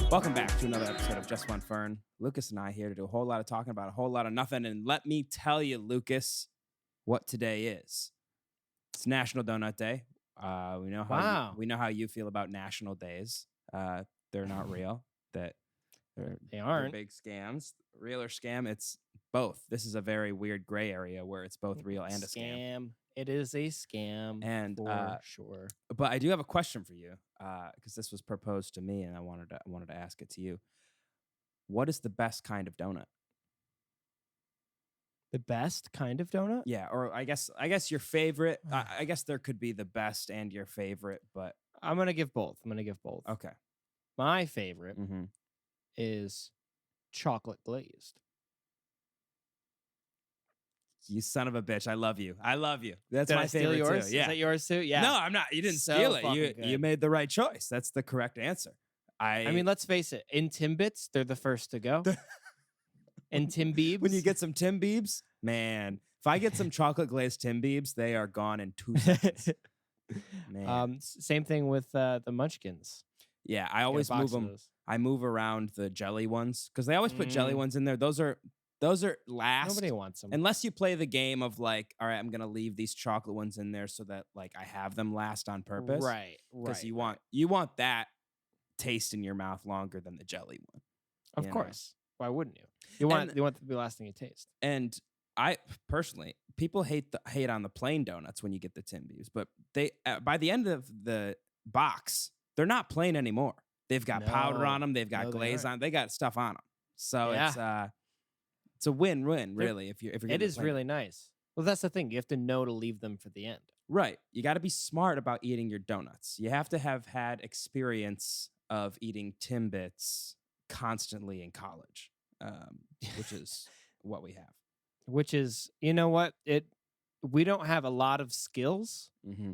Welcome back to another episode of Just One Fern. Lucas and I here to do a whole lot of talking about a whole lot of nothing. And let me tell you, Lucas, what today is. It's National Donut Day. We know how we know how you feel about national days. They're not real. They're aren't big scams. Real or scam? It's both. This is a very weird gray area where it's both real and a scam. It is a scam, And for sure. But I do have a question for you because this was proposed to me, and I wanted to ask it to you. What is the best kind of donut? The best kind of donut? Yeah, or I guess your favorite. I guess there could be the best and your favorite, but I'm gonna give both. okay. My favorite Mm-hmm. is chocolate glazed. You son of a bitch! I love you. That's Did my I steal favorite yours? too. Yeah. Is that yours too? Yeah. No, I'm not. You didn't So steal it. fucking You good. made the right choice. That's the correct answer. I mean, let's face it. In Timbits, they're the first to go. And Tim Biebs. when you get some Tim Biebs, man. If I get some chocolate glazed Tim Biebs, they are gone in 2 seconds. Man. Same thing with the Munchkins. Yeah, I always move them. I move around the jelly ones because they always put jelly ones in there. Those are last. Nobody wants them. Unless you play the game of like, all right, I'm going to leave these chocolate ones in there so that like I have them last on purpose. Right. Because you want that taste in your mouth longer than the jelly one. Of course. Why wouldn't you? You want it to be the last thing you taste. And I personally, people hate on the plain donuts when you get the Tim Biebs, but they by the end of the box, they're not plain anymore. They've got powder on them. They've got glaze on. They got stuff on them. So it's a win-win, really. If you're it is really nice. Well, that's the thing. You have to know to leave them for the end. Right. You got to be smart about eating your donuts. You have to have had experience of eating Timbits constantly in college, which is what we have. Which is, you know what? We don't have a lot of skills,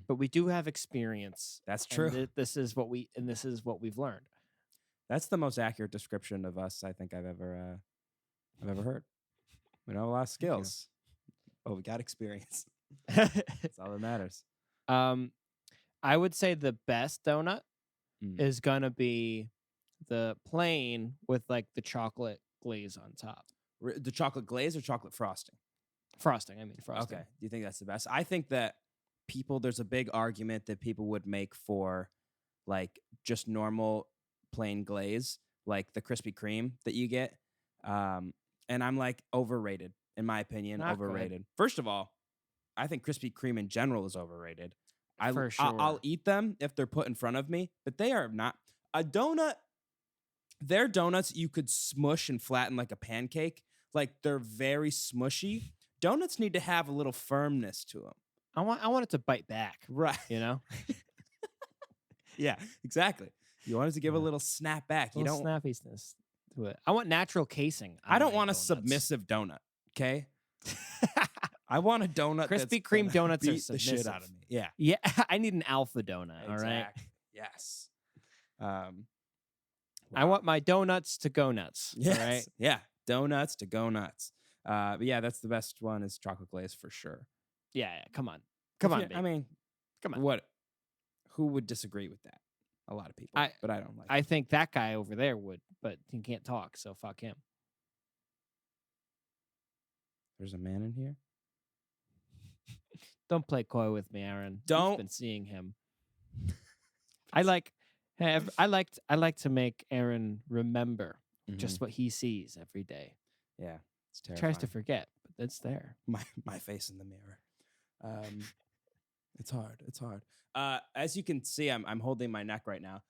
but we do have experience. That's true. This is what we've learned. That's the most accurate description of us I think I've ever heard. We don't have a lot of skills. Oh, we got experience. That's all that matters. I would say the best donut is gonna be the plain with like the chocolate glaze on top. The chocolate glaze or chocolate frosting? Frosting. I mean frosting. Okay. Do you think that's the best? I think that there's a big argument that people would make for like just normal plain glaze, like the Krispy Kreme that you get. And I'm like overrated, in my opinion. Not overrated. good. First of all, I think Krispy Kreme in general is overrated. For sure. I'll eat them if they're put in front of me, but they are not. A donut, their donuts you could smush and flatten like a pancake. Like they're very smushy. Donuts need to have a little firmness to them. I want it to bite back. Right. You know? Yeah, exactly. You want it to give a little snap back. You don't snappiness to it. I want natural casing. I don't want a submissive donut. Okay. I want a donut. Krispy Kreme donuts are the shit out of me. Yeah. Yeah. I need an alpha donut. Exactly. All right. Yes. I want my donuts to go nuts. Yes. All right. Yeah. Donuts to go nuts. But yeah, that's the best one is chocolate glaze for sure. Yeah. Come on. Come on, baby. I mean, come on. What? Who would disagree with that? A lot of people. But I don't like I think that guy over there would, but he can't talk, so fuck him. There's a man in here? Don't play coy with me, Aaron. Don't. You've been seeing him. I like to make Aaron remember just what he sees every day. Yeah, it's He terrifying. tries to forget, but it's there. My face in the mirror. It's hard. It's hard. As you can see, I'm holding my neck right now.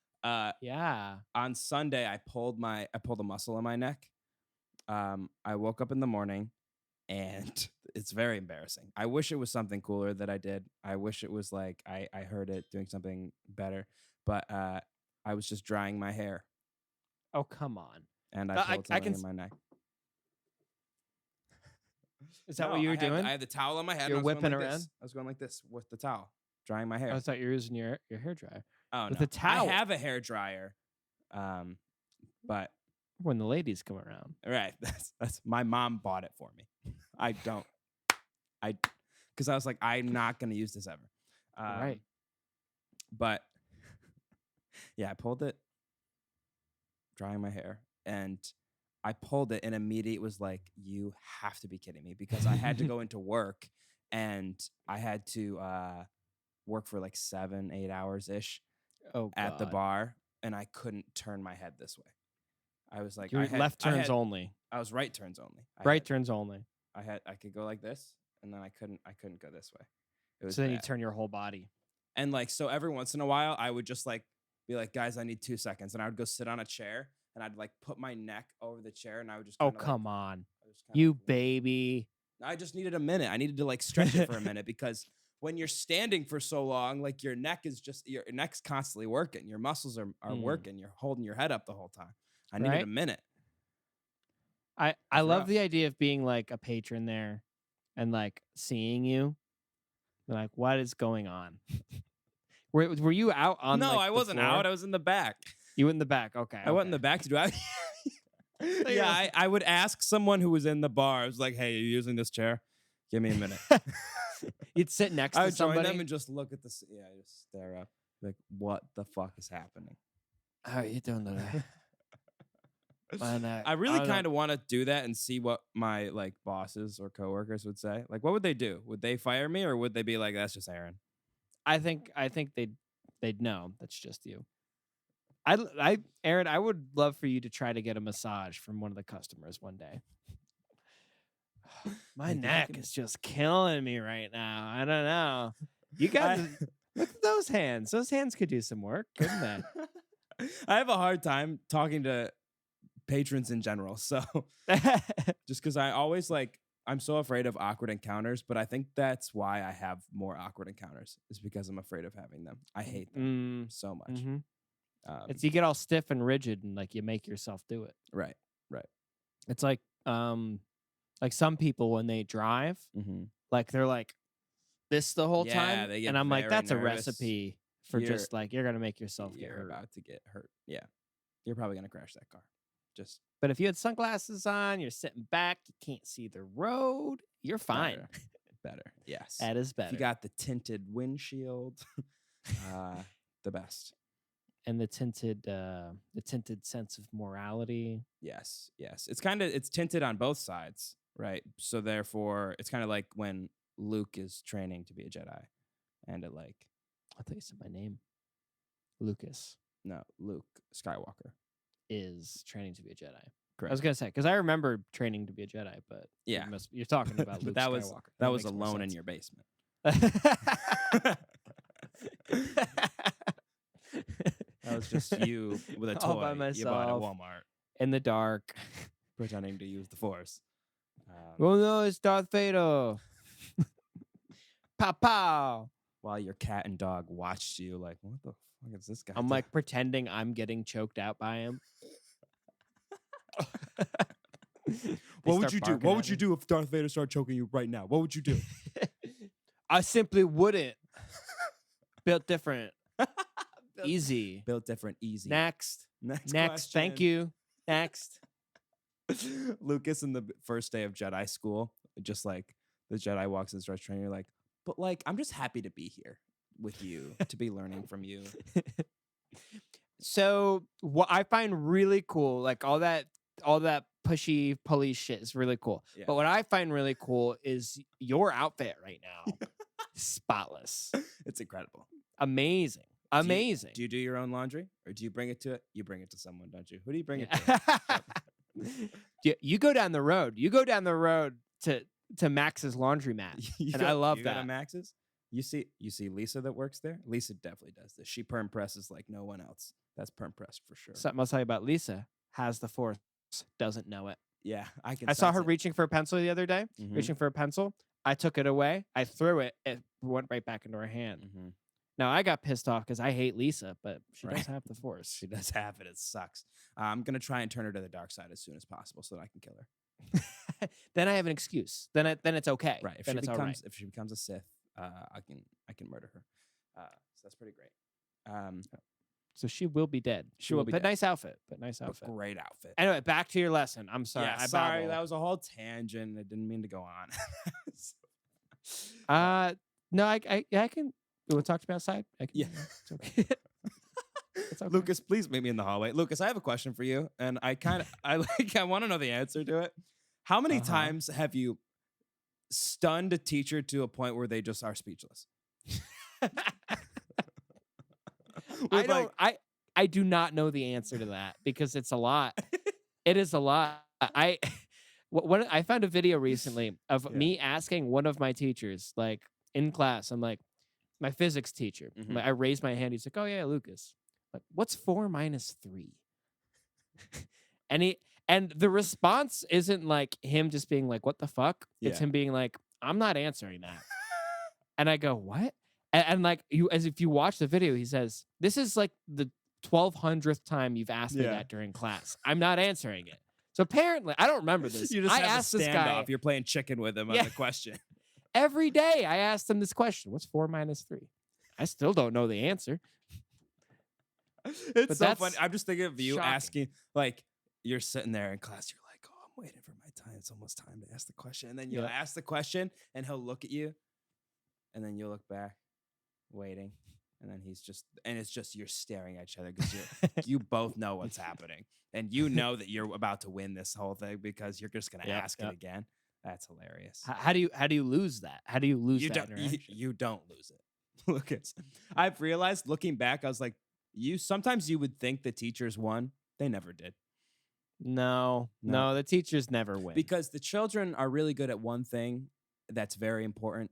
Yeah. On Sunday, I pulled a muscle in my neck. I woke up in the morning, and it's very embarrassing. I wish it was something cooler that I did. I wish it was like I heard it doing something better. But I was just drying my hair. Oh, come on. And I pulled something in my neck. Is that what you were doing? I had the towel on my head. You're whipping like around? I was going like this with the towel, drying my hair. I thought you were using your hair dryer. Oh, with no. a towel. I have a hair dryer, but when the ladies come around. Right. That's my mom bought it for me. I don't. Because I was like, I'm not going to use this ever. Right. But yeah, I pulled it. drying my hair, and I pulled it, and immediately it was like, you have to be kidding me, because I had to go into work, and I had to work for like 7-8 hours ish at the God. bar, and I couldn't turn my head this way. I was like, You're left turns only. I was right turns only. Right turns only. I could go like this, and then I couldn't go this way. It was So then you bad. turn your whole body. And like, so every once in a while, I would just like be like, guys, I need 2 seconds, and I would go sit on a chair, and I'd like put my neck over the chair, and I would just Oh, kinda, like, come on. kinda You like, baby. I just needed a minute. I needed to like stretch it for a minute, because when you're standing for so long, like your neck's constantly working. Your muscles are working. You're holding your head up the whole time. I needed a minute. I It's love rough. the idea of being like a patron there and like seeing you. Like, what is going on? Were you out on No, like, I the wasn't floor? out. I was in the back. You went in the back. Okay. I went in the back to do it. Yeah, I would ask someone who was in the bar. I was like, hey, are you using this chair? Give me a minute. You'd sit next I to would join somebody. them and just look at the. Yeah, just stare up. Like, what the fuck is happening? How are you doing today? I really kind of want to do that and see what my like bosses or coworkers would say. Like, what would they do? Would they fire me, or would they be like, "That's just Aaron"? I think they'd know that's just you. Aaron, I would love for you to try to get a massage from one of the customers one day. My Maybe I neck can- is just killing me right now. I don't know. You got look at those hands. Those hands could do some work, couldn't they? I have a hard time talking to patrons in general. So just because I always like, I'm so afraid of awkward encounters, but I think that's why I have more awkward encounters, is because I'm afraid of having them. I hate them so much. Mhm. It's you get all stiff and rigid and like you make yourself do it. Right. It's like some people when they drive, like they're like this the whole Yeah, time, they get and I'm like, very that's a nervous. recipe for just like you're gonna make yourself get You're hurt. about to get hurt. Yeah. You're probably going to crash that car. Just But if you had sunglasses on, you're sitting back, you can't see the road, you're fine. better. Yes. That is better. If you got the tinted windshield, the best. And the tinted sense of morality. Yes. It's tinted on both sides, right? So therefore, it's kind of like when Luke is training to be a Jedi, and it like, I thought you said my name. Lucas Luke Skywalker is training to be a Jedi. Correct. I was gonna say because I remember training to be a Jedi, but yeah, you're talking about Luke that Skywalker. That was makes more alone in sense. your basement. That was just you with a toy All by you bought at myself. Walmart, in the dark. pretending to use the Force. Oh no, it's Darth Vader. Pow pow. While your cat and dog watched you, like, what the fuck is this guy? I'm doing? like pretending I'm getting choked out by him. What would you do? What would you do if Darth Vader started choking you right now? What would you do? I simply wouldn't. Built different. Easy. Built different, easy. Next. Next. Thank you. Next. Lucas in the first day of Jedi school, just like the Jedi walks and starts training, you're like, but like, I'm just happy to be here with you, to be learning from you. So what I find really cool, like all that pushy police shit is really cool. Yeah. But what I find really cool is your outfit right now. Spotless. It's incredible. Amazing. Do you do your own laundry, or do you bring it to it? You bring it to someone, don't you? Who do you bring it to? You go down the road. You go down the road to Max's laundromat. I love you that. Go to Max's? You see Lisa that works there? Lisa definitely does this. She perm presses like no one else. That's perm pressed for sure. Something I'll tell you about Lisa. Has the Force, doesn't know it. Yeah, I can. I saw her sense it. reaching for a pencil the other day. Mhm. Reaching for a pencil. I took it away. I threw it. It went right back into her hand. Mhm. Now I got pissed off because I hate Lisa, but she Right. does have the Force. She does have it. It sucks. I'm gonna try and turn her to the dark side as soon as possible so that I can kill her. Then I have an excuse. Then it's okay. Right. If then she it's becomes all right. if she becomes a Sith, I can murder her. So that's pretty great. So she will be dead. She will be But dead. nice outfit. But nice But outfit. great outfit. Anyway, back to your lesson. I'm sorry. Yeah, I sorry, babbled. that was a whole tangent. I didn't mean to go on. No, I can. You want to talk to me outside? I can, Yeah. it's okay. It's okay. Lucas, please meet me in the hallway. Lucas, I have a question for you, and I want to know the answer to it. How many times have you stunned a teacher to a point where they just are speechless? I do not know the answer to that because it's a lot. It is a lot. I found a video recently of me asking one of my teachers, like in class. I'm like, my physics teacher. Mhm. I raised my hand. He's like, "Oh yeah, Lucas. Like, what's 4 minus 3?" And the response isn't like him just being like, "What the fuck?" It's him being like, "I'm not answering that." And I go, "What?" And like as if you watch the video, he says, "This is like the 1200th time you've asked me that during class. I'm not answering it." So apparently, I don't remember this. You just I have asked a this guy standoff. You're playing chicken with him on the question. every day. I asked him this question: "What's 4 minus 3?" I still don't know the answer. It's so funny. I'm just thinking of you asking, like, you're sitting there in class. You're like, "Oh, I'm waiting for my time. It's almost time to ask the question." And then you'll ask the question, and he'll look at you, and then you'll look back, waiting. And then it's just you're staring at each other because you both know what's happening. And you know that you're about to win this whole thing because you're just going to ask it again. That's hilarious. How do you lose that? How do you lose that interaction? You don't lose it. Lucas, I've realized looking back, I was like, sometimes you would think the teachers won. They never did. No, the teachers never win. Because the children are really good at one thing that's very important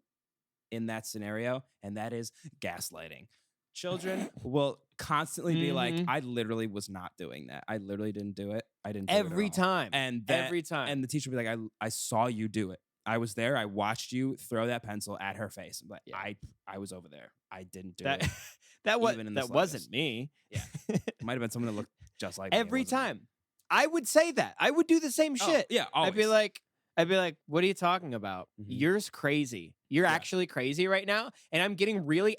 in that scenario, and that is gaslighting. Children will constantly be like, "I literally was not doing that. I literally didn't do it. I didn't do every it at all." time. And every time. And the teacher will be like, I saw you do it. I was there. I watched you throw that pencil at her face. But I was over there. I didn't do it. That wasn't me. Yeah. It might have been someone that looked just like me. Every time. I would say that. I would do the same shit. Yeah, always. I'd be like, "What are you talking about? You're crazy. You're actually crazy right now." And I'm getting really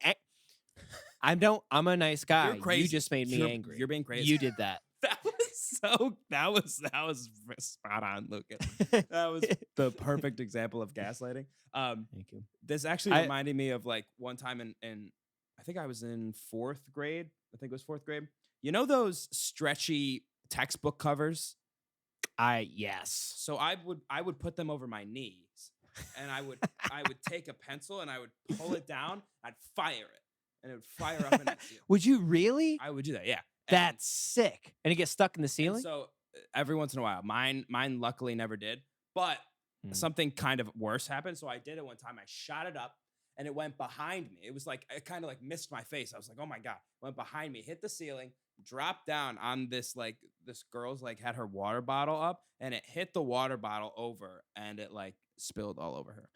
I'm a nice guy. You're crazy. You just made me angry. You're being crazy. You did that. That was spot on, Lucas. That was the perfect example of gaslighting. Thank you. This actually reminded me of like one time in I think I was in 4th grade. I think it was 4th grade. You know those stretchy textbook covers? Yes. So I would put them over my knees, and I would take a pencil and I would pull it down. I'd fire it, and it would fire up in the ceiling. Would you really? I would do that. Yeah. That's sick. And it gets stuck in the ceiling? So every once in a while, mine luckily never did, but something kind of worse happened. So I did it one time. I shot it up, and it went behind me. It was like it kind of like missed my face. I was like, "Oh my god!" It went behind me, hit the ceiling, dropped down on this girl's like had her water bottle up, and it hit the water bottle over, and it like spilled all over her.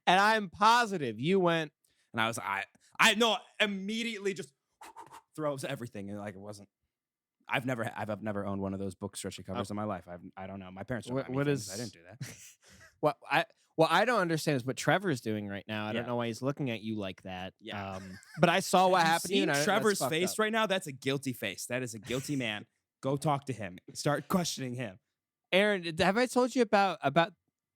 And I'm positive you went. And I was I know immediately just throws everything, and like it wasn't. I've never owned one of those book stretchy covers in my life. I don't know. My parents don't. I didn't do that. What I don't understand is what Trevor's doing right now. I don't know why he's looking at you like that. Yeah. But I saw what happened to you. And Trevor's face right now. That's a guilty face. That is a guilty man. Go talk to him. Start questioning him. Aaron, have I told you about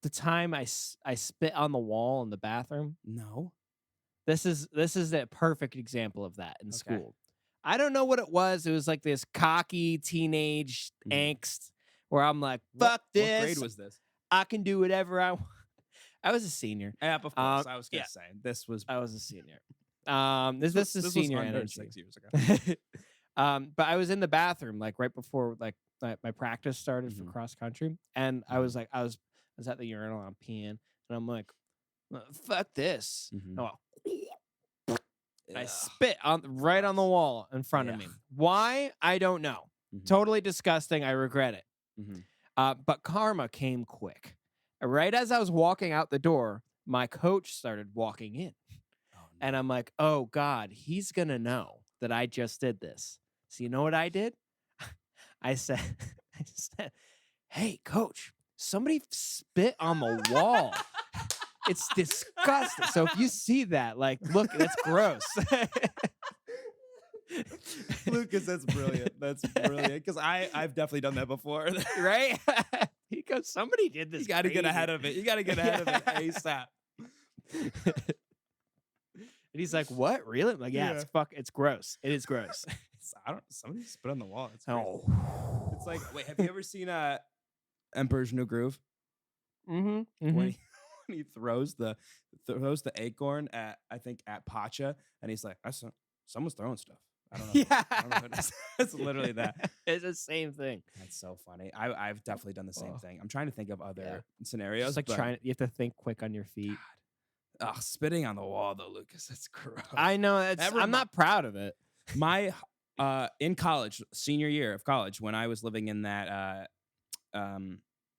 the time I spit on the wall in the bathroom? No. This is a perfect example of that in school. I don't know what it was. It was like this cocky teenage angst where I'm like, "Fuck this." What grade was this? I can do whatever I want. I was a senior. Yeah, of course. I was gonna say this was. I was a senior. This is senior was energy. 6 years ago. But I was in the bathroom like right before like my practice started for cross country, and I was at the urinal. I'm peeing, and I'm like, "Fuck this." I spit right on the wall in front of me. Why? I don't know. Totally disgusting. I regret it. But karma came quick. Right as I was walking out the door, my coach started walking in. Oh, no. And I'm like, "Oh, God, he's going to know that I just did this." So you know what I did? I said, "Hey, coach, somebody spit on the wall." It's disgusting. So if you see that, like, look, that's gross. Lucas, that's brilliant. That's brilliant. Because I've definitely done that before. Right? He goes, "Somebody did this." You got to get ahead of it. You got to get ahead of it ASAP. And he's like, "What? Really?" I'm like, "Yeah, Yeah. it's gross. It is gross." Somebody spit on the wall. It's Oh. like, wait, have you ever seen Emperor's New Groove? Mm-hmm. When he throws the acorn at Pacha, and he's like, someone's throwing stuff. I don't know. Yeah. I don't know what it is. It's literally that. It's the same thing. That's so funny. I've definitely done the same thing. I'm trying to think of other It's scenarios. like but you have to think quick on your feet. spitting on the wall though, Lucas. That's gross. I know. I'm not proud of it. My in college, senior year of college, when I was living in that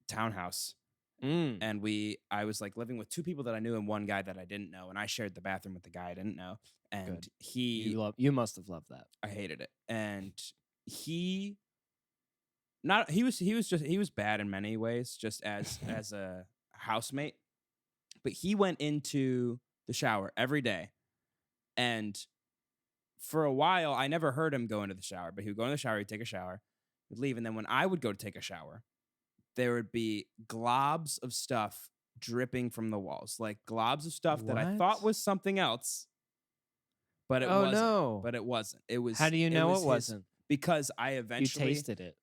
townhouse, and I was like living with two people that I knew and one guy that I didn't know, and I shared the bathroom with the guy I didn't know, and you must have loved that. I hated it, and he was bad in many ways, just as a housemate, but he went into the shower every day, and for a while I never heard him go into the shower, but he would go in the shower, he'd take a shower, he'd leave, and then when I would go to take a shower, there would be globs of stuff dripping from the walls, like globs of stuff that I thought was something else, but it wasn't. No. But it wasn't. It was. How do you know it wasn't? Because I eventually tasted it.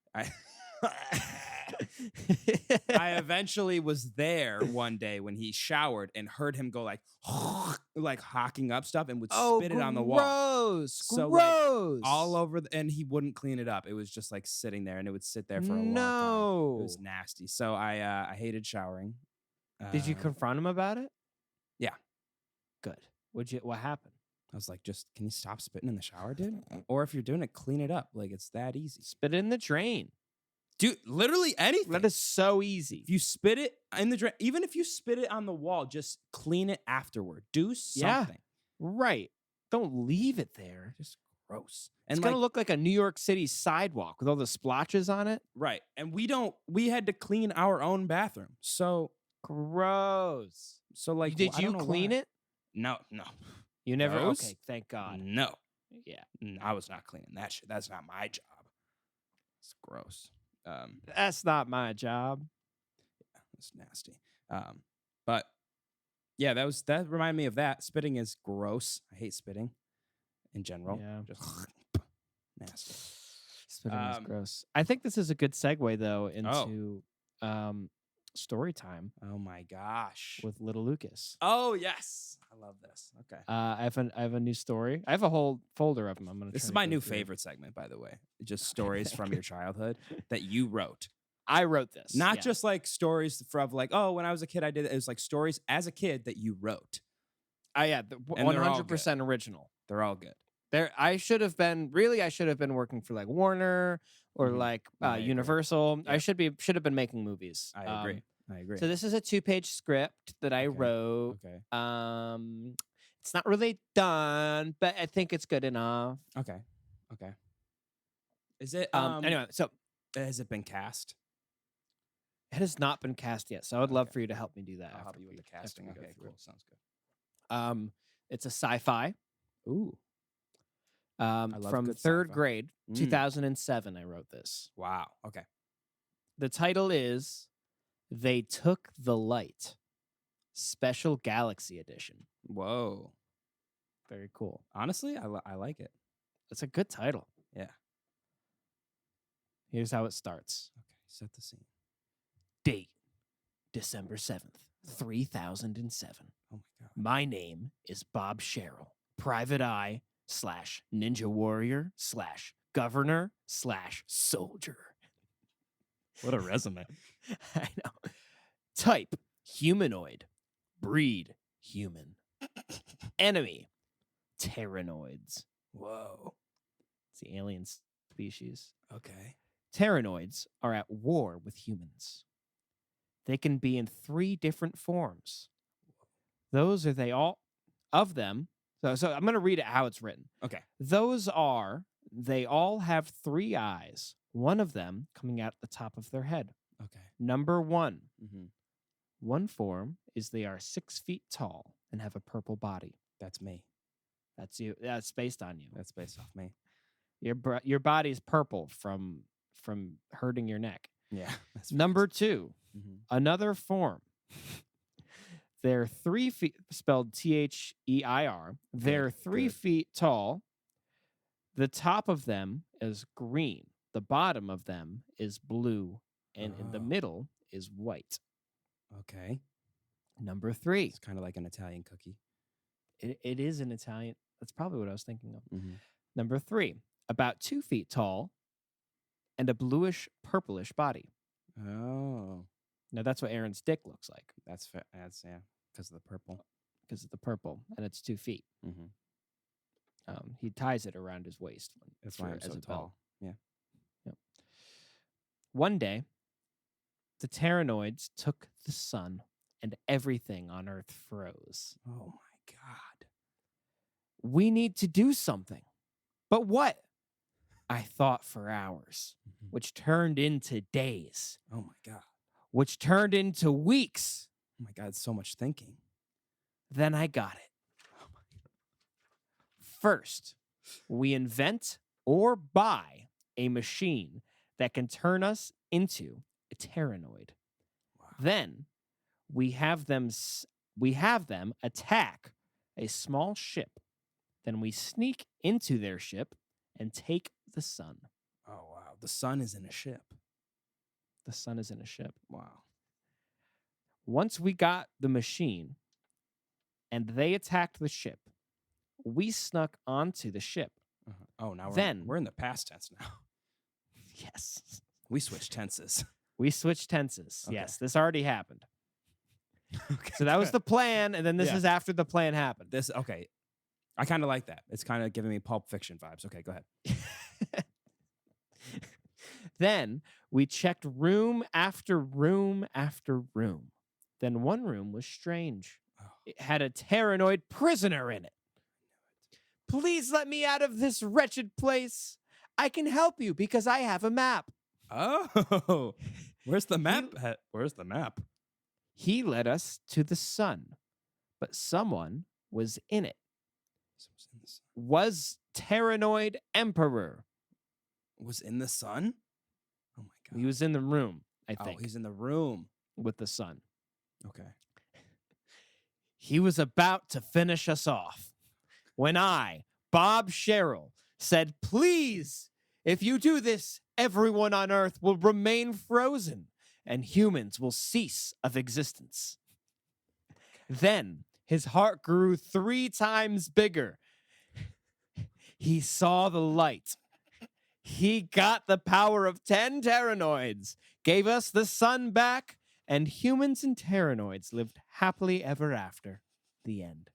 I eventually was there one day when he showered and heard him go like hocking up stuff and would spit it on the wall. So gross. Like, all over, and he wouldn't clean it up. It was just like sitting there, and it would sit there for a long time. It was nasty. So I hated showering. Did you confront him about it? Yeah. Good. What happened? I was like, can you stop spitting in the shower, dude? Or if you're doing it, clean it up. Like, it's that easy. Spit it in the drain. Dude, literally anything. That is so easy. If you spit it in the drain, even if you spit it on the wall, just clean it afterward. Do something. Yeah, right. Don't leave it there. Just gross. And it's going to look like a New York City sidewalk with all the splotches on it. Right. And we had to clean our own bathroom. So gross. So like, did you clean it? No. You never? Okay, thank God. No. Yeah. I was not cleaning that shit. That's not my job. It's gross. That's not my job. Yeah, it's nasty. But yeah, that reminded me of that. Spitting is gross. I hate spitting in general. Yeah. Just nasty. Spitting is gross. I think this is a good segue though into story time. Oh my gosh. With little Lucas. Oh yes. I love this. Okay. I have a new story. I have a whole folder of them. This is my new favorite segment, by the way. Just stories from your childhood that you wrote. I wrote this. Not just like stories from like, oh, when I was a kid, I did it. It was like stories as a kid that you wrote. 100% original. They're all good. I should have been working for like Warner or like Universal. Yeah. I should have been making movies. I agree. So this is a 2-page script that I wrote. Okay. It's not really done, but I think it's good enough. Okay. Is it anyway, so has it been cast? It has not been cast yet, so I would love for you to help me do that. I'll help you with the casting. Okay, cool. Sounds good. It's a sci-fi. Ooh. From third grade, 2007, I wrote this. Wow. Okay. The title is They Took the Light, Special Galaxy Edition. Whoa. Very cool. Honestly, I like it. It's a good title. Yeah. Here's how it starts. Okay, set the scene. Date, December 7th, 3007. Oh my God. My name is Bob Sherrill, Private Eye / Ninja Warrior / Governor / Soldier. What a resume. I know. Type, humanoid. Breed, human. Enemy, Terranoids. Whoa. It's the alien species. Okay. Terranoids are at war with humans. They can be in 3 different forms. Those are they all of them. So I'm going to read it how it's written. Okay. They all have 3 eyes, one of them coming out the top of their head. Okay. Number 1. Mm-hmm. One form is they are 6 feet tall and have a purple body. That's me. That's you. That's based on you. That's based off me. Your body's purple from hurting your neck. Yeah. Number 2, another form. They're 3 feet, spelled Their. They're 3 good. feet tall. The top of them is green. The bottom of them is blue. And in the Oh. middle is white. Okay. Number 3. It's kind of like an Italian cookie. It is an Italian. That's probably what I was thinking of. Mm-hmm. Number 3. About 2 feet tall and a bluish purplish body. Oh. Now that's what Aaron's dick looks like. That's fair. That's, yeah, because of the purple. Because of the purple, and it's 2 feet. Mm-hmm. He ties it around his waist. That's why I'm so tall. Yeah. Yep. One day, the Pteranoids took the sun, and everything on Earth froze. Oh my God. We need to do something. But what? I thought for hours, which turned into days, Oh my God. which turned into weeks. Oh my God. So much thinking. Then I got it. First, we invent or buy a machine that can turn us into a Pteranoid. Wow. Then we have them attack a small ship. Then we sneak into their ship and take the sun. Oh wow. The sun is in a ship. The sun is in a ship. Wow. Once we got the machine and they attacked the ship, we snuck onto the ship. Oh, now Then- we're in the past tense now. Yes. We switched tenses. We switched tenses. Okay. Yes, this already happened. Okay. So that was the plan, and then this Yeah. is after the plan happened. This okay. I kind of like that. It's kind of giving me Pulp Fiction vibes. Okay, go ahead. Then we checked room after room after room. Then one room was strange. Oh. It had a Pteranoid prisoner in it. Please let me out of this wretched place. I can help you because I have a map. Oh, where's the map? Where's the map? He led us to the sun, but someone was in it. Was Pteranoid Emperor. Was in the sun? Oh my God. He was in the room, I Oh, think, he's in the room. with the sun. Okay. He was about to finish us off when I, Bob Sherrill, said, please, if you do this, everyone on Earth will remain frozen and humans will cease of existence. Then his heart grew 3 times bigger. He saw the light. He got the power of 10 Pteranoids, gave us the sun back, and humans and Pteranoids lived happily ever after. The end.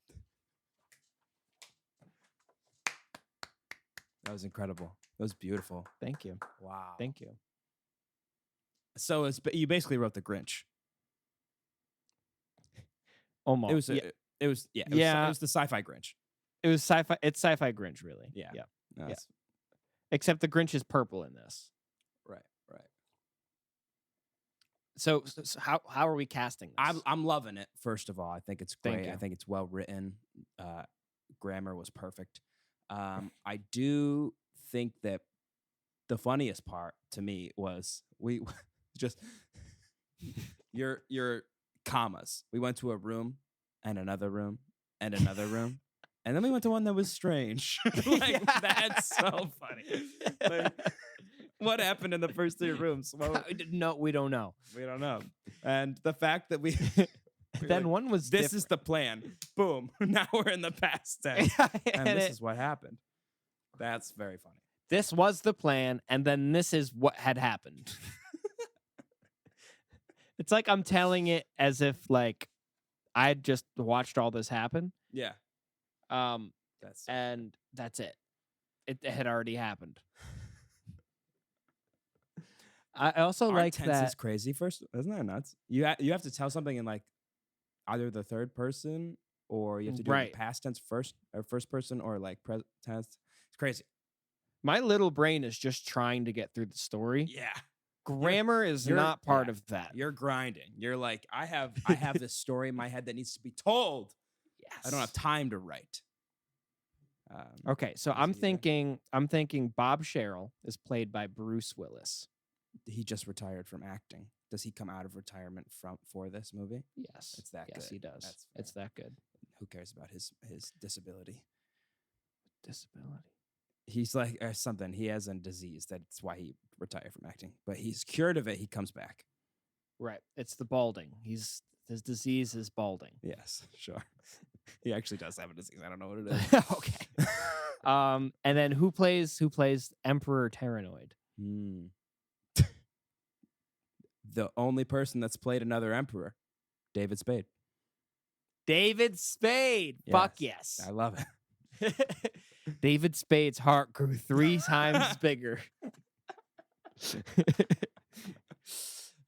That was incredible. That was beautiful. Thank you. Wow. Thank you. So you basically wrote the Grinch. Almost. It was yeah, it was yeah, Yeah. it was the sci-fi Grinch. it was sci-fi. It's sci-fi Grinch, really. Yeah. Yeah. No, Yeah. that's- Except the Grinch is purple in this. Right. So how are we casting this? I'm loving it. First of all, I think it's Thank great. I you. think it's well written. Grammar was perfect. I do think that the funniest part to me was we just your commas. We went to a room and another room and another room. And then we went to one that was strange. Like, that's so funny. Like, what happened in the first 3 rooms? Well, No, we don't know. we don't know. And the fact that we Then one was this is the plan. Boom. Now we're in the past tense. And this is what happened. That's very funny. This was the plan, and then this is what had happened. It's like I'm telling it as if like I'd just watched all this happen. Yeah. That's And that's it. It had already happened. I also Aren't like tenses that. crazy first. Isn't that nuts? You have to tell something in like either the third person or you have to do it in Right. the past tense first or first person or like present tense. It's crazy. My little brain is just trying to get through the story. Yeah. Grammar is you're- not part yeah. of that. You're grinding. You're like, I have this story in my head that needs to be told. Yes. I don't have time to write. Okay, so Easy I'm either. thinking Bob Sherrill is played by Bruce Willis. He just retired from acting. Does he come out of retirement for this movie? Yes. It's that yes, good. he does. That's It's that good. Who cares about his disability? Disability. He's like something. He has a disease. That's why he retired from acting. But he's cured of it. He comes back. Right. It's the balding. His disease is balding. Yes, sure. He actually does have a disease. I don't know what it is. Okay. And then who plays Emperor Terranoid? The only person that's played another emperor, David Spade. David Spade. Yes. Fuck yes. I love it. David Spade's heart grew 3 times bigger.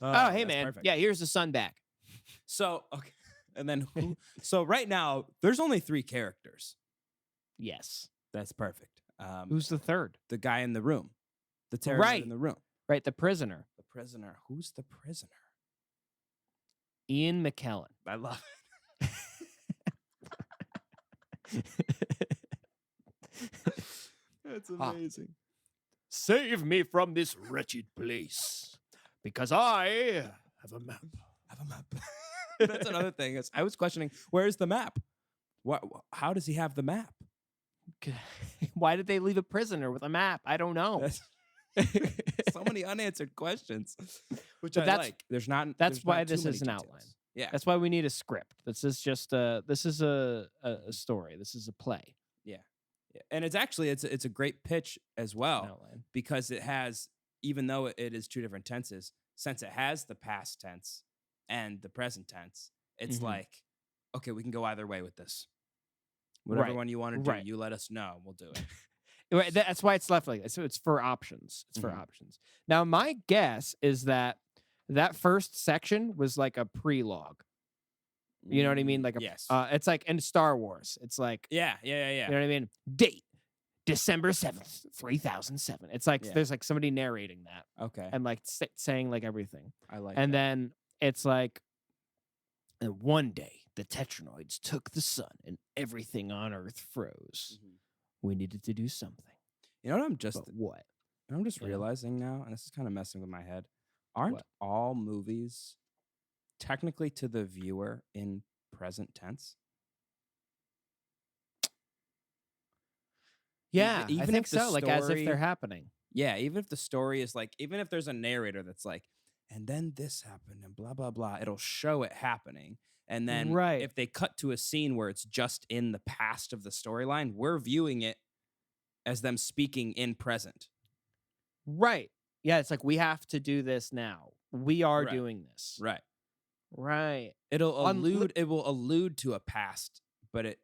Oh, hey man. Perfect. Yeah, here's the sun back. So, okay. And then so right now there's only 3 characters. Yes. That's perfect. Who's the third? The guy in the room. The terrorist in the room. Right, the prisoner. The prisoner. Who's the prisoner? Ian McKellen. I love it. That's amazing. Save me from this wretched place, because I have a map. That's another thing. I was questioning, where's the map? How does he have the map? Why did they leave a prisoner with a map? I don't know. So many unanswered questions, which But I that's- like. There's not. That's there's why not too this many is an details. outline. Yeah, That's why we need a script. This is just a story. This is a play. yeah, and it's actually it's a great pitch as An well outline. because it has, even though it is 2 different tenses, since it has the past tense and the present tense, it's Mhm. like, okay, we can go either way with this. Whatever Right, one you want to do, right. you let us know. We'll do it. Right, that's why it's left like that. So it's for options. It's for Mhm. options. Now, my guess is that first section was like a prelogue. You know what I mean? Like yes. it's like in Star Wars. It's like Yeah. you know what I mean? Date December 7th, 3007. It's like Yeah. there's like somebody narrating that Okay. and like saying like everything. I like. And that. then it's like, and one day the Tetranoids took the sun and everything on Earth froze. Mhm. We needed to do something. You know what I'm just But what? I'm just Yeah. realizing now, and this is kind of messing with my head. Aren't What? all movies technically to the viewer in present tense? Yeah, I even think if the so. Like as if story- they're happening. Yeah, even if the story is like, even if there's a narrator that's like, and then this happened and blah blah blah, it'll show it happening. And then Right. if they cut to a scene where it's just in the past of the storyline, we're viewing it as them speaking in present. Right. Yeah, it's like we have to do this now. We are Right. doing this. Right. Right. It'll On li- allude. It will allude to a past, but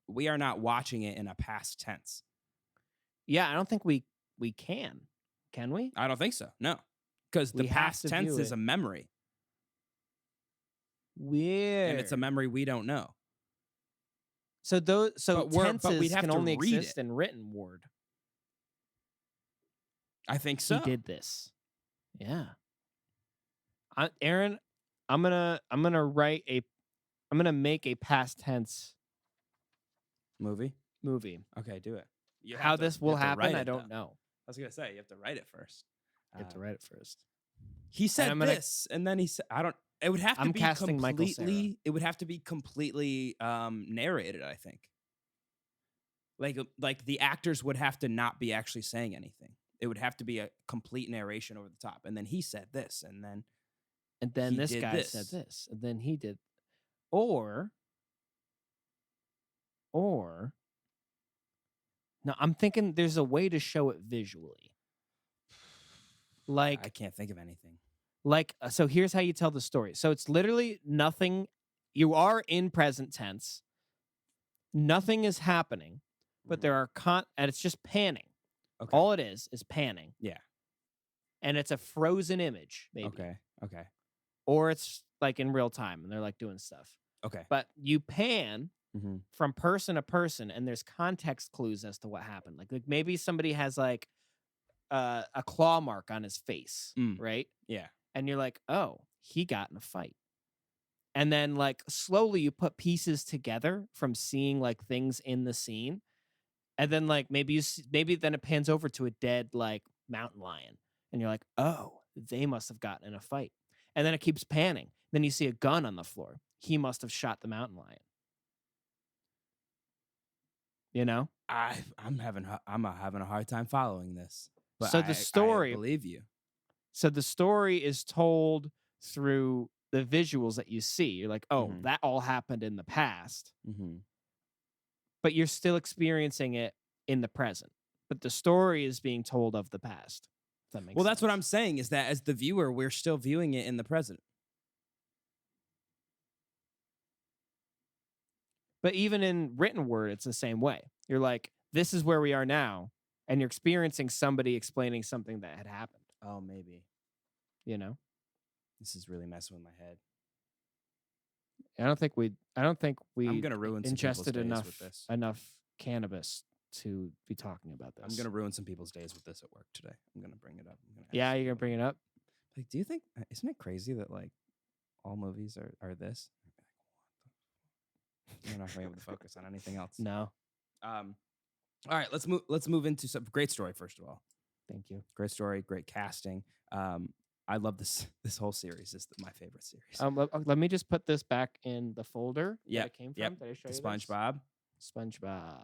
we are not watching it in a past tense. Yeah, I don't think we can. Can we? I don't think so. No, because the We have past to tense view is it. a memory, Weird. and it's a memory we don't know. So those But we'd tenses have can to only read exist it. in written word. I think so. He did this. Yeah. Aaron, I'm gonna make a past tense Movie. movie. Okay, do it. You How have to- this you will have to happen, write I it, don't though. know. I was gonna say you have to write it first. You have to write it first. He said I'm gonna- this, and then he said, "I don't." It would have to I'm be casting Michael Cera. completely. It would have to be completely narrated. I think. Like the actors would have to not be actually saying anything. It would have to be a complete narration over the top. And then he said this, and then And then he this did guy said this. And then he did. Or no, I'm thinking there's a way to show it visually. I can't think of anything. So here's how you tell the story. So it's literally nothing. You are in present tense. Nothing is happening, but Mhm. there are and it's just panning. Okay. All it is panning. Yeah. And it's a frozen image, maybe. Okay. Or it's like in real time and they're like doing stuff. Okay. But you pan Mm-hmm. from person to person and there's context clues as to what happened. Like maybe somebody has like a claw mark on his face, right? Yeah. And you're like, oh, he got in a fight. And then like slowly you put pieces together from seeing like things in the scene. And then like maybe then it pans over to a dead like mountain lion. And you're like, oh, they must have gotten in a fight. And then it keeps panning. Then you see a gun on the floor. He must have shot the mountain lion. You know? I'm having a hard time following this. But So the story, I believe you. So the story is told through the visuals that you see. You're like, oh, that all happened in the past. But you're still experiencing it in the present. But the story is being told of the past. If that makes sense. That's what I'm saying, is that as the viewer, we're still viewing it in the present. But even in written word, it's the same way. You're like, this is where we are now, and you're experiencing somebody explaining something that had happened. Oh, maybe. You know? This is really messing with my head. I don't think we I'm gonna ruin some ingested people's days with this. enough cannabis to be talking about this. I'm gonna ruin some people's days with this at work today. I'm gonna bring it up. Yeah, you're gonna bring it up? Like, do you think, isn't it crazy that like all movies are this? You're not gonna be able to focus on anything else. No. All right, let's move into some great story first of all. Thank you. Great story, great casting. I love this whole series. Is my favorite series. Let me just put this back in the folder that it came from. Did I show you SpongeBob. This? SpongeBob.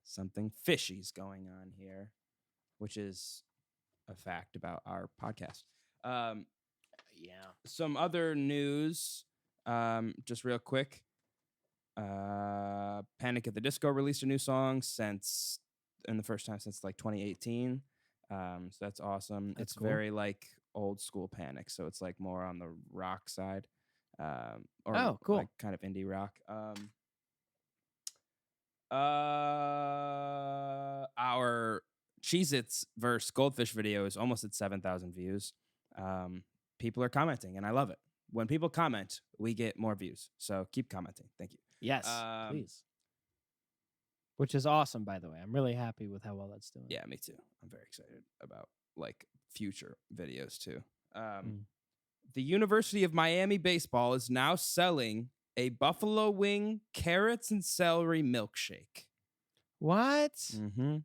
Something fishy's going on here, which is a fact about our podcast. Yeah. Some other news, just real quick. Panic at the Disco released a new song the first time since like 2018. So that's awesome. That's it's cool. very like old school Panic, so it's like more on the rock side. Cool. Like kind of indie rock. Our Cheez-Its versus Goldfish video is almost at 7,000 views. People are commenting, and I love it. When people comment, we get more views. So keep commenting. Thank you. Yes, please. Which is awesome, by the way. I'm really happy with how well that's doing. Yeah, me too. I'm very excited about like future videos too. The University of Miami baseball is now selling a buffalo wing, carrots, and celery milkshake. What? Mm-hmm.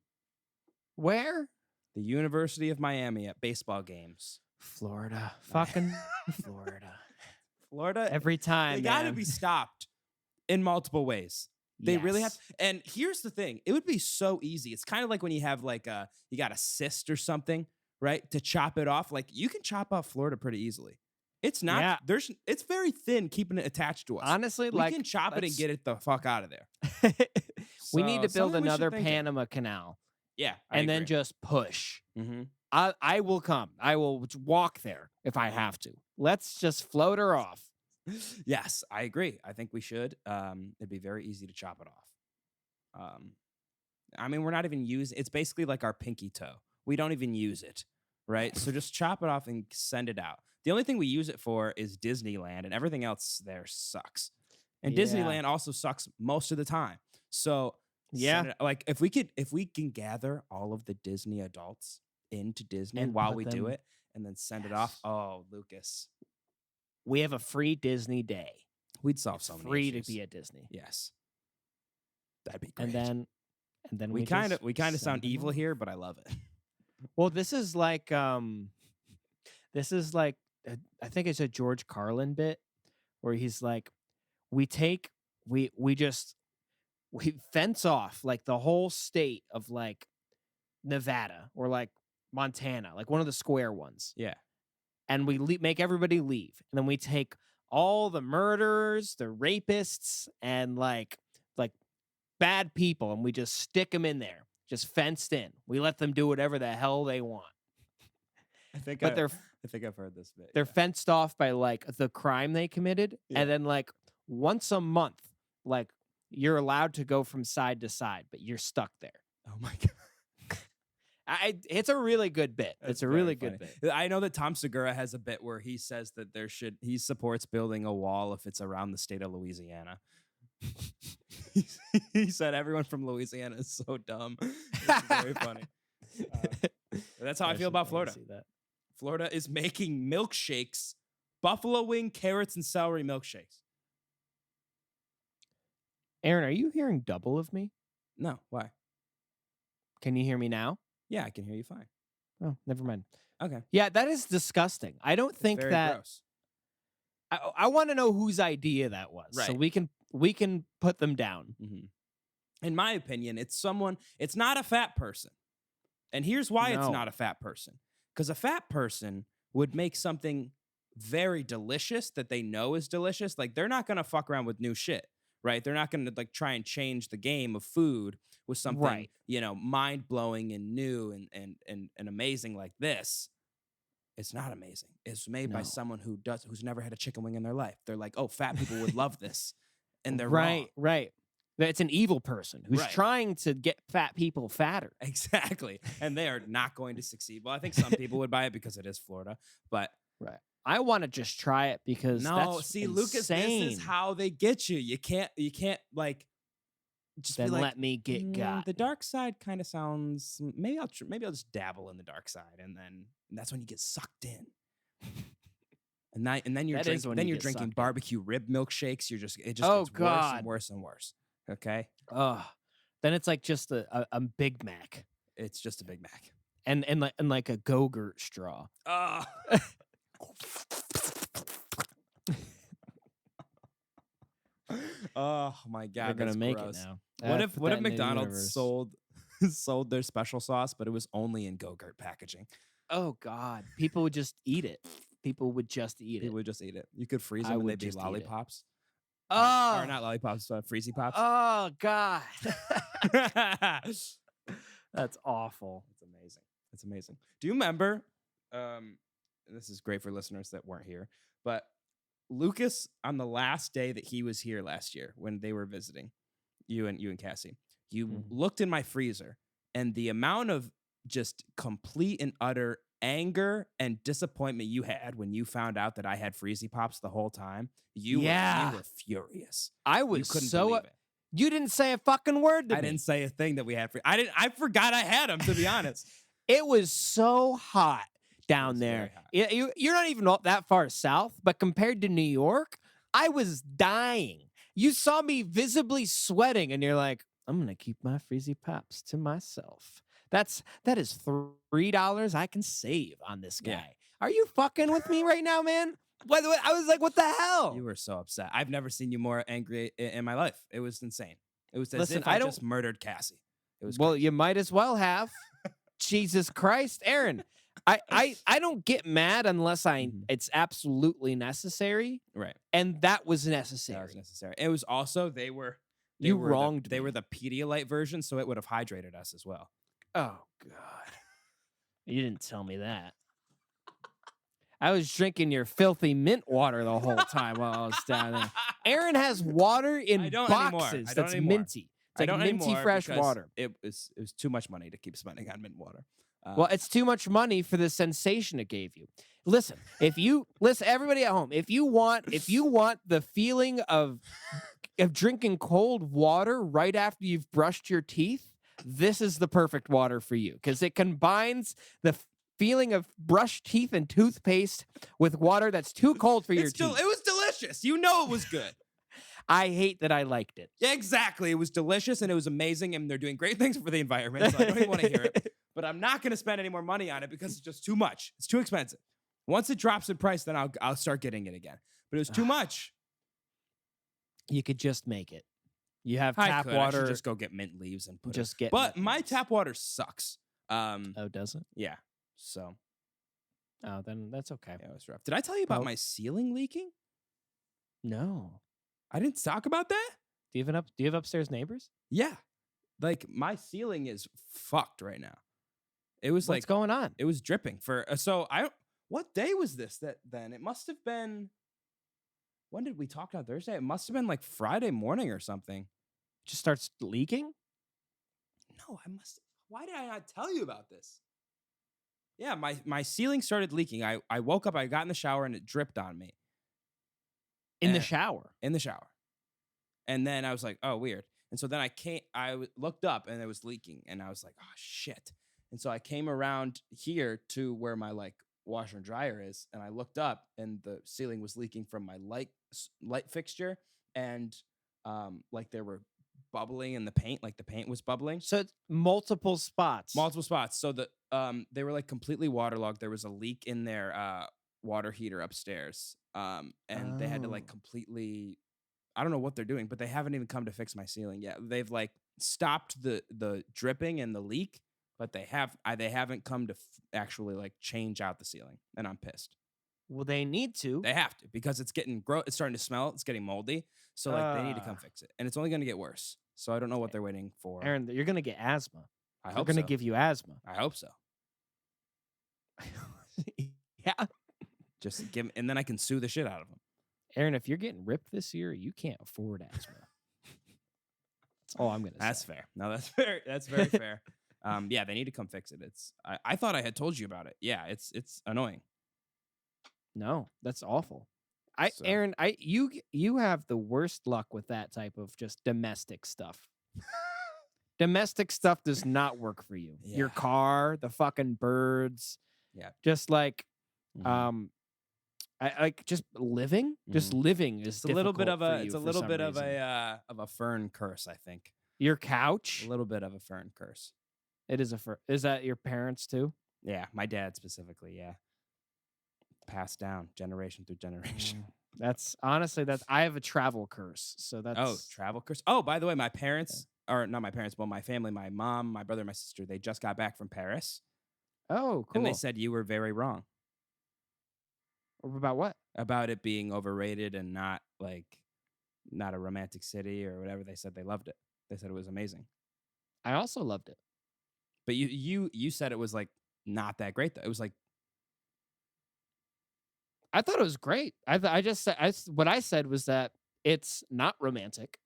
Where? The University of Miami at baseball games. Florida. Fucking Florida. Florida. Every time. They got to be stopped in multiple ways. They really have. And here's the thing. It would be so easy. It's kind of like when you have like you got a cyst or something, right? To chop it off. Like you can chop off Florida pretty easily. It's not, it's very thin keeping it attached to us. Honestly, we can chop it and get it the fuck out of there. We need to build another Panama Canal. Yeah. And then just push. Mm-hmm. I will come. I will walk there if I have to. Let's just float her off. Yes, I agree. I think we should. It'd be very easy to chop it off. I mean, we're not even using, it's basically like our pinky toe. We don't even use it, right? So just chop it off and send it out. The only thing we use it for is Disneyland, and everything else there sucks. And Disneyland also sucks most of the time. So like if we can gather all of the Disney adults into Disney and while we do it and then send it off. Oh, Lucas. We have a free Disney day. We'd solve so many free issues. To be at Disney. Yes. That'd be great. And then we kind of sound evil here, but I love it. Well, this is like I think it's a George Carlin bit where he's like, we fence off like the whole state of like Nevada or like Montana, like one of the square ones. Yeah. And we make everybody leave. And then we take all the murderers, the rapists, and like bad people, and we just stick them in there, just fenced in. We let them do whatever the hell they want. I think I've heard this bit. They're fenced off by like the crime they committed, and then like once a month, like you're allowed to go from side to side, but you're stuck there. Oh my god. It's a really good bit. It's a really good bit. I know that Tom Segura has a bit where he says that he supports building a wall if it's around the state of Louisiana. He said everyone from Louisiana is so dumb. It's very funny. That's how I feel about Florida. Florida is making milkshakes, buffalo wing, carrots, and celery milkshakes. Aaron, are you hearing double of me? No. Why? Can you hear me now? Yeah, I can hear you fine. Oh, never mind. Okay. Yeah, that is disgusting. I don't think that. Gross. I want to know whose idea that was, so Right. we can put them down. In my opinion, it's not a fat person. And here's why it's No. not a fat person. Because a fat person would make something very delicious that they know is delicious. Like, they're not going to fuck around with new shit, right? They're not going to like try and change the game of food with something, Right. mind-blowing and new and amazing like this. It's not amazing. It's made by someone who's never had a chicken wing in their life. They're like, oh, fat people would love this. And they're wrong. Right. It's an evil person who's trying to get fat people fatter. Exactly. And they are not going to succeed. Well, I think some people would buy it because it is Florida, but I want to just try it because that's Lucas, insane. this is how they get you. You can't like just then be like, let me get got. The dark side kind of sounds. Maybe I'll just dabble in the dark side, and that's when you get sucked in. And then you're drinking barbecue rib milkshakes. It just gets worse and worse and worse. Okay. Then it's like just a Big Mac. It's just a Big Mac. And like a Go-Gurt straw. Oh my God. They're gonna make gross. it now. What if McDonald's sold their special sauce, but it was only in Go-Gurt packaging? Oh God. People would just eat it. People would just eat it. You could freeze them and they'd be lollipops. Oh, or not lollipops, Freezy Pops. Oh God. That's awful. It's amazing. Do you remember? This is great for listeners that weren't here, but Lucas, on the last day that he was here last year when they were visiting, you and Cassie, you looked in my freezer, and the amount of just complete and utter anger and disappointment you had when you found out that I had Freezy Pops the whole time, you were furious. I was believe it. You didn't say a fucking word to me. I didn't say a thing that we had. I forgot I had them, to be honest. It was so hot down there. You're not even that far south, but compared to New York, I was dying. You saw me visibly sweating, and you're like, I'm gonna keep my Freezy Pops to myself. That is $3 I can save on this guy. Yeah. Are you fucking with me right now, man? What, I was like, what the hell? You were so upset. I've never seen you more angry in my life. It was insane. It was as if I just murdered Cassie. It was well, you might as well have. Jesus Christ, Aaron. I don't get mad unless it's absolutely necessary. Right. And that was necessary. It was also they were the Pedialyte version, so it would have hydrated us as well. Oh God. You didn't tell me that. I was drinking your filthy mint water the whole time while I was down there. Aaron has water in boxes that's minty. It's like minty fresh water. It was too much money to keep spending on mint water. Well, it's too much money for the sensation it gave you. Listen, everybody at home, if you want the feeling of drinking cold water right after you've brushed your teeth, this is the perfect water for you because it combines the feeling of brushed teeth and toothpaste with water that's too cold for your teeth. It was delicious. You know it was good. I hate that I liked it. Yeah, exactly. It was delicious and it was amazing and they're doing great things for the environment, so I don't even want to hear it. But I'm not going to spend any more money on it because it's just too much. It's too expensive. Once it drops in price, then I'll start getting it again. But it was too much. You could just make it. You have tap water. I should just go get mint leaves and put just it. But my tap water sucks. Oh, does it? Yeah. So. Oh, then that's okay. Yeah, it was rough. Did I tell you about my ceiling leaking? No. I didn't talk about that? Do you have upstairs neighbors? Yeah. Like my ceiling is fucked right now. It was What's going on? It was dripping for what day was this then? It must have been. When did we talk on Thursday? It must have been like Friday morning or something. It just starts leaking? No, why did I not tell you about this? Yeah, my ceiling started leaking. I woke up, I got in the shower, and it dripped on me. In the shower? In the shower. And then I was like, oh, weird. And so then I looked up, and it was leaking, and I was like, oh, shit. And so I came around here to where my washer and dryer is, and I looked up, and the ceiling was leaking from my light fixture, and there were bubbling in the paint, like the paint was bubbling. So it's multiple spots. So they were completely waterlogged. There was a leak in their water heater upstairs. And they had to like completely, I don't know what they're doing, but they haven't even come to fix my ceiling yet. They've like stopped the dripping and the leak, but they haven't come to actually like change out the ceiling, and I'm pissed. Well, they need to. They have to, because it's it's starting to smell. It's getting moldy. So like they need to come fix it, and it's only going to get worse. So I don't know what they're waiting for. Aaron, you're going to get asthma. I hope they're going so. to give you asthma. I hope so. Yeah. Just give, and then I can sue the shit out of them. Aaron, if you're getting ripped this year, you can't afford asthma. That's all I'm going to say. That's fair. No, that's fair. That's very fair. Yeah, they need to come fix it. I thought I had told you about it. Yeah, it's annoying. No, that's awful. So- Aaron, you have the worst luck with that type of just domestic stuff. Domestic stuff does not work for you. Yeah. Your car, the fucking birds. Yeah. Just like Mhm. I like just living. Just living is It's a little bit difficult of for a you it's a for little some bit of reason. a Fern curse, I think. Your couch. A little bit of a Fern curse. It is is that your parents too? Yeah, my dad specifically. Yeah, passed down generation through generation. That's honestly I have a travel curse. So that's Oh, travel curse. Oh, by the way, my parents, or not my parents, but my family, my mom, my brother, my sister, they just got back from Paris, Oh, cool. and they said you were very wrong About what? about it being overrated and not a romantic city or whatever. They said they loved it. They said it was amazing. I also loved it. But you said it was like not that great though. It was like, I thought it was great. I just said what I said was that it's not romantic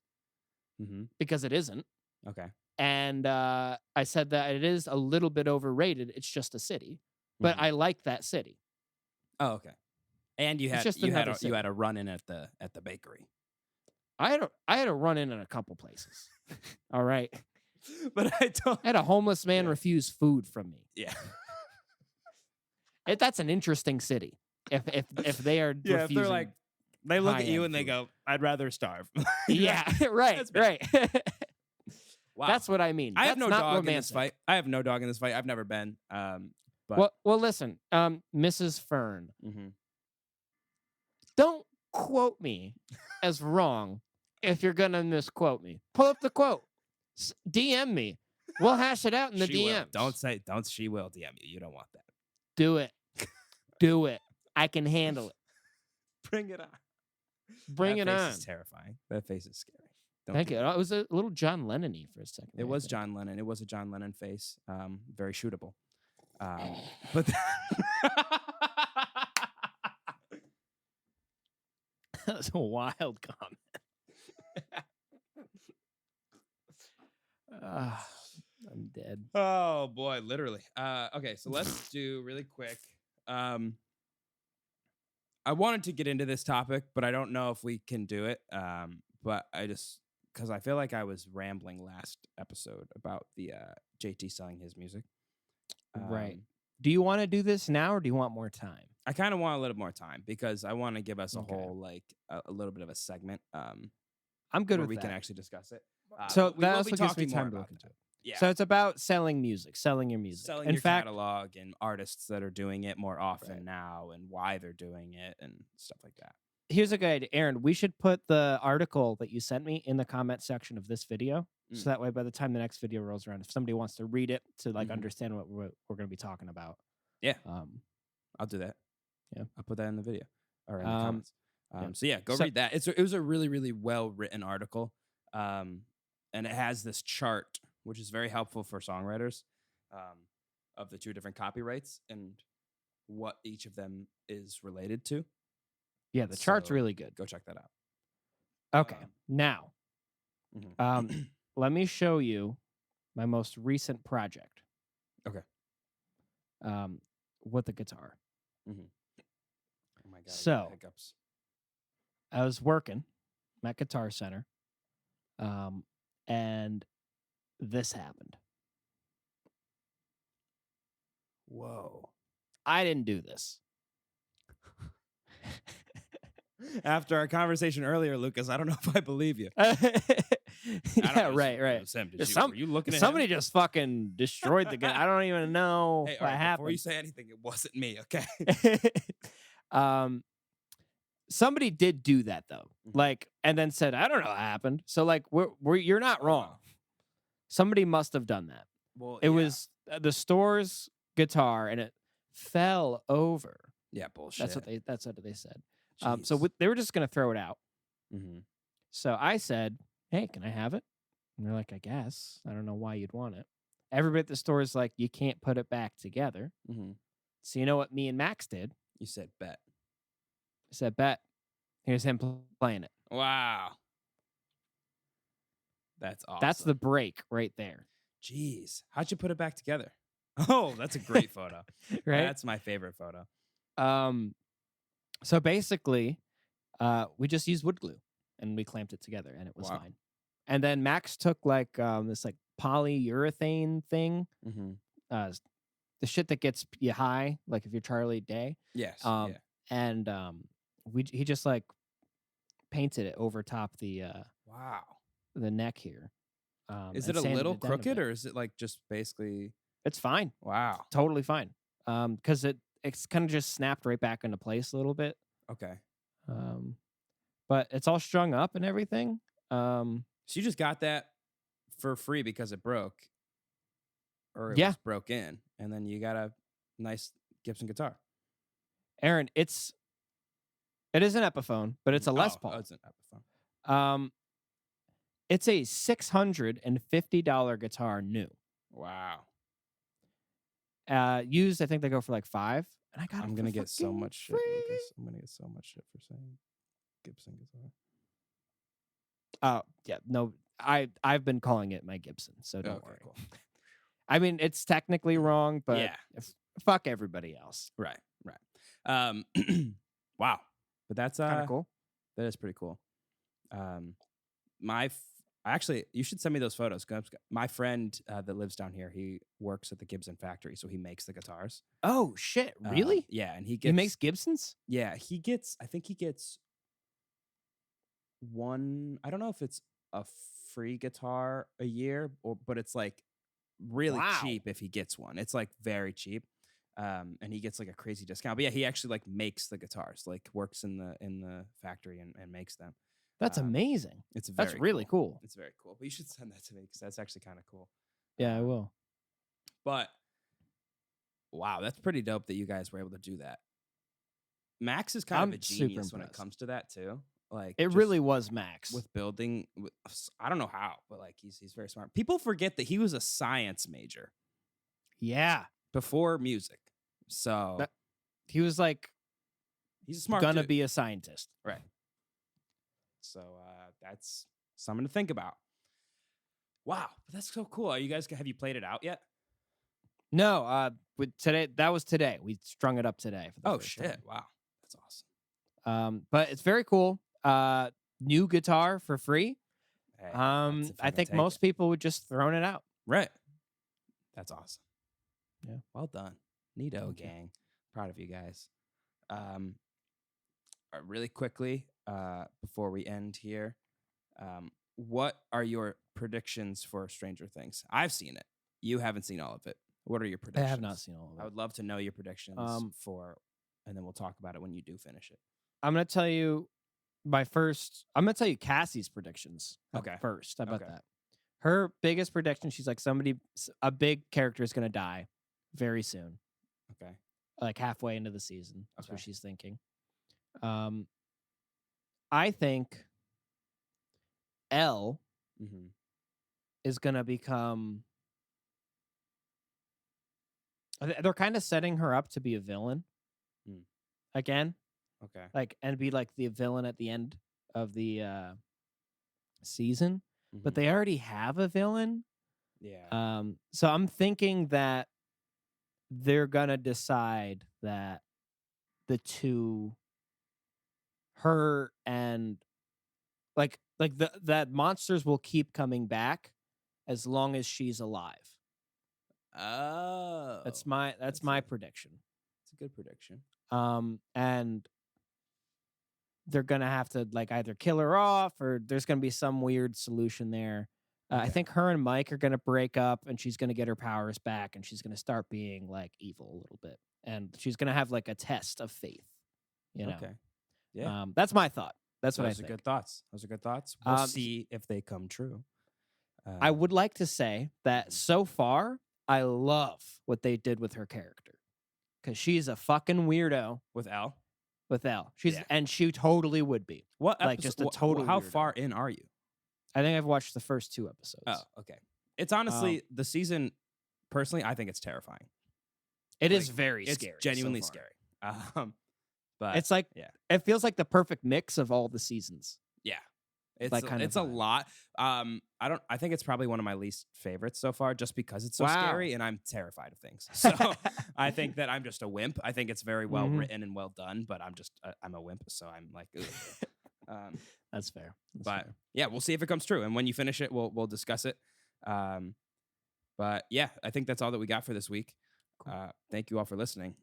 because it isn't. Okay. And I said that it is a little bit overrated. It's just a city, but I like that city. Oh, okay. And you It's had just you had another you had a run in at the bakery. I had a run in a couple places. All right. But I don't. I had a homeless man Yeah. refuse food from me. Yeah. That's an interesting city. If they are Yeah, if refusing, they're like, they look at you high-end and they food. go, "I'd rather starve." yeah, right, That's bad. right. Wow. That's what I mean. I have That's no not dog romantic. in this fight. I have no dog in this fight. I've never been. But Well, listen, Mrs. Fern, Mhm. don't quote me as wrong if you're gonna misquote me. Pull up the quote, DM me. We'll hash it out in the She will. DMs. Don't. She will DM you. You don't want that. Do it. Do it. I can handle it. Bring it on. Bring That it face on. Is terrifying. That face is scary. Don't Thank do you. that. It was a little John Lennon-y for a second. It I was think. John Lennon. It was a John Lennon face. Very shootable. But That was a wild comment. I'm dead. oh boy, literally. Okay, so let's do really quick. I wanted to get into this topic, but I don't know if we can do it. But because I feel like I was rambling last episode about the JT selling his music. Right. Do you want to do this now, or do you want more time? I kind of want a little more time because I want to give us a Okay. whole a little bit of a segment. I'm good where with we that. can actually discuss it. So but we that will also be gives me talking more time to about look into that. it. Yeah. So it's about selling music, selling your music. Selling In your fact, catalog and artists that are doing it more often Right. now and why they're doing it and stuff like that. here's a good idea. Aaron, we should put the article that you sent me in the comment section of this video. Mm. So that way, by the time the next video rolls around, if somebody wants to read it to like Mhm. understand what we're going to be talking about. Yeah. Um, I'll do that. Yeah. I'll put that in the video or in the Um, comments. yeah. So yeah, go So- read that. It was a really, really well written article. And it has this chart, which is very helpful for songwriters, of the two different copyrights and what each of them is related to. yeah, the chart's So, really good. Go check that out. Okay. Now, Mhm. let me show you my most recent project. Okay. With the guitar. Oh my god. I got So- hiccups. I was working at Guitar Center, and this happened. Whoa. I didn't do this. After our conversation earlier, Lucas, I don't know if I believe you. Yeah, Right. right. Were you looking at Somebody him? just fucking destroyed the gun. I don't even know Hey, all what right, happened. before you say anything, it wasn't me, okay? Somebody did do that though, like, and then said, "I don't know what happened." So like, you're not wrong. Somebody must have done that. Well, it was the store's guitar, and it fell over. Yeah, bullshit. That's what they said. Jeez. So they were just gonna throw it out. Mm-hmm. So I said, "Hey, can I have it?" And they're like, "I guess. I don't know why you'd want it." Everybody at the store is like, "You can't put it back together." Mm-hmm. So you know what me and Max did? You said bet. I said, "Bet." Here's him playing it. Wow. That's awesome. That's the break right there. Jeez. How'd you put it back together? Oh, that's a great photo. Right? That's my favorite photo. So basically, we just used wood glue and we clamped it together, and it was fine. And then Max took like this like polyurethane thing, the shit that gets you high, like if you're Charlie Day. Yes. And he just like painted it over top the the neck here. Is it a little crooked, or is it like just basically? It's fine. Wow. Totally fine. Because it's kind of just snapped right back into place a little bit. Okay. But it's all strung up and everything. So you just got that for free because it broke, or it was broke in, and then you got a nice Gibson guitar. Aaron, it is an Epiphone, but it's a Les Paul. Oh, it's an Epiphone. It's a $650 guitar new. Wow. Used, I think they go for like $5. And I'm gonna get so much shit, Lucas. I'm gonna get so much shit for saying Gibson guitar. Yeah, no, I've been calling it my Gibson, so don't worry. Cool. I mean, it's technically wrong, but fuck everybody else. Right. Wow. But that's kind of cool. That is pretty cool. Actually, you should send me those photos. My friend that lives down here, he works at the Gibson factory, so he makes the guitars. Oh shit! Really? Yeah, and he makes Gibsons. Yeah, I think he gets one. I don't know if it's a free guitar a year, but it's like really cheap if he gets one. It's like very cheap. And he gets like a crazy discount. But yeah, he actually like makes the guitars, like works in the factory and makes them. That's amazing. That's really cool. It's very cool. But you should send that to me because that's actually kind of cool. Yeah, I will. But wow, that's pretty dope that you guys were able to do that. Max is kind of a genius when it comes to that too. Like it really was Max with building. I don't know how, but like he's very smart. People forget that he was a science major. Yeah, before music. So he was like, he's a smart gonna dude. be a scientist, right? So that's something to think about. Wow, that's so cool. Have you played it out yet? No, that was today. We strung it up today. For the first shit! time. Wow, that's awesome. But it's very cool. New guitar for free. Hey, I think most people would just thrown it out. Right. That's awesome. Yeah. Well done. Neato gang. Proud of you guys. Really quickly, before we end here, what are your predictions for Stranger Things? I've seen it. You haven't seen all of it. What are your predictions? I have not seen all of it. I would love to know your predictions and then we'll talk about it when you do finish it. I'm going to tell you I'm going to tell you Cassie's predictions. First. How about that? Her biggest prediction, she's like a big character is going to die very soon. Okay. Like halfway into the season. That's what she's thinking. I think Elle is going to become... They're kind of setting her up to be a villain again. Okay. Like, and be like the villain at the end of the season. But they already have a villain. Yeah. So I'm thinking that they're gonna decide that the two, her and that monsters will keep coming back as long as she's alive. Oh, that's my prediction. It's a good prediction. And they're gonna have to like either kill her off or there's gonna be some weird solution there. I think her and Mike are gonna break up, and she's gonna get her powers back, and she's gonna start being like evil a little bit, and she's gonna have like a test of faith. You know. Okay. Yeah. That's my thought. That's what I Those think. are good thoughts. Those are good thoughts. We'll see if they come true. I would like to say that so far, I love what they did with her character. Because she's a fucking weirdo with Elle. With Elle. And she totally would be. What like episode, just a total how weirdo. far in are you? I think I've watched the first 2 episodes. Oh, okay. It's honestly the season. Personally, I think it's terrifying. It is very scary. It's genuinely so far. scary. But it's like it feels like the perfect mix of all the seasons. Yeah, it's like kind it's of a lot. I think it's probably one of my least favorites so far, just because it's so scary and I'm terrified of things. So I think that I'm just a wimp. I think it's very well written and well done, but I'm a wimp, so I'm like, that's fair. Yeah, we'll see if it comes true, and when you finish it, we'll discuss it. But yeah, I think that's all that we got for this week. Cool. Thank you all for listening.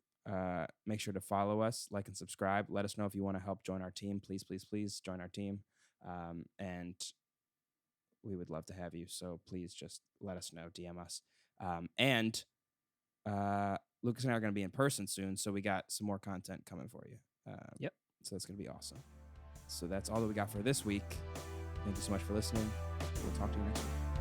Make sure to follow us, like and subscribe. Let us know if you want to help join our team. Please join our team. And we would love to have you. So please just let us know, DM us. And Lucas and I are going to be in person soon. So we got some more content coming for you. Yep. So that's going to be awesome. So that's all that we got for this week. Thank you so much for listening. We'll talk to you next week.